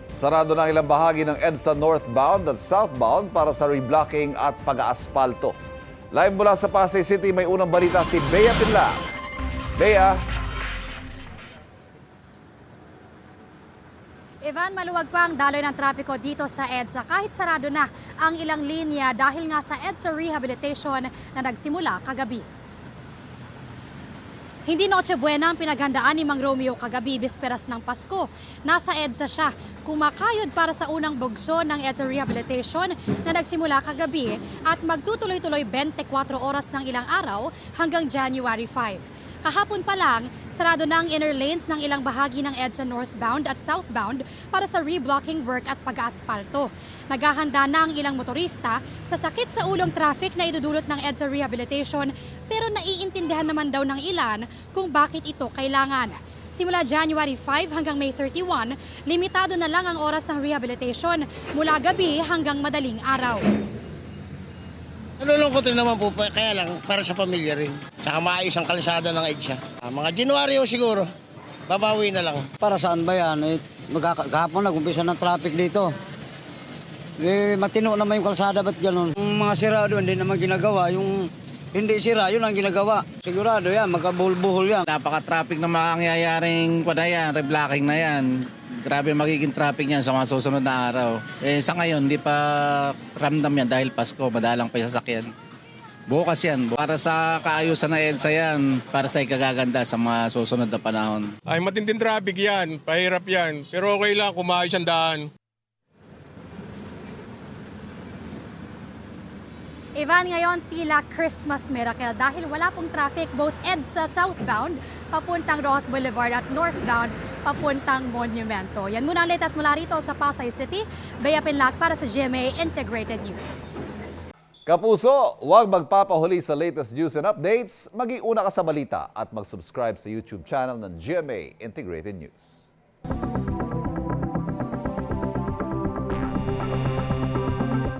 Sarado na ang ilang bahagi ng EDSA northbound at southbound para sa reblocking at pag-aaspalto. Live mula sa Pasay City, may unang balita si Bea Pinla. Bea. Ivan, maluwag pa ang daloy ng trapiko dito sa EDSA kahit sarado na ang ilang linya dahil nga sa EDSA rehabilitation na nagsimula kagabi. Hindi Noche Buena ang pinaghandaan ni Mang Romeo kagabi, bisperas ng Pasko. Nasa EDSA siya, kumakayod para sa unang bugso ng EDSA rehabilitation na nagsimula kagabi at magtutuloy-tuloy 24 oras ng ilang araw hanggang January 5. Kahapon pa lang, sarado na ang inner lanes ng ilang bahagi ng EDSA northbound at southbound para sa reblocking work at pag-aaspalto. Naghahanda na ang ilang motorista sa sakit sa ulong traffic na idudulot ng EDSA rehabilitation, pero naiintindihan naman daw ng ilan kung bakit ito kailangan. Simula January 5 hanggang May 31, limitado na lang ang oras ng rehabilitation mula gabi hanggang madaling araw. Nalulungkot rin naman po, kaya lang para sa pamilya rin. Tsaka maayos ang kalsada ng EDSA. Mga January siguro, babawi na lang. Para saan ba yan? Kahapon nag-umpisa ng traffic dito. Matino naman yung kalsada, ba't gano'n? Yung mga sira doon, hindi naman ginagawa. Yung hindi sira, yun ang ginagawa. Sigurado yan, magkabuhol-buhol yan. Napaka-traffic na makangyayaring reblocking na yan. Grabe magiging traffic niyan sa mga susunod na araw. Sa ngayon, hindi pa ramdam yan dahil Pasko, madalang pa yung sasakyan. Bukas yan. Para sa kaayusan na EDSA yan, para sa ikagaganda sa mga susunod na panahon. Ay matinding traffic yan, pahirap yan. Pero okay lang, kumaayos ang daan. Ivan, ngayon tila Christmas miracle dahil wala pong traffic both EDSA southbound papuntang Ross Boulevard at northbound papuntang Monumento. Yan muna ang latest mula rito sa Pasay City. Bea Pinlac para sa GMA Integrated News. Kapuso, huwag magpapahuli sa latest news and updates. Maging una ka sa balita at mag-subscribe sa YouTube channel ng GMA Integrated News.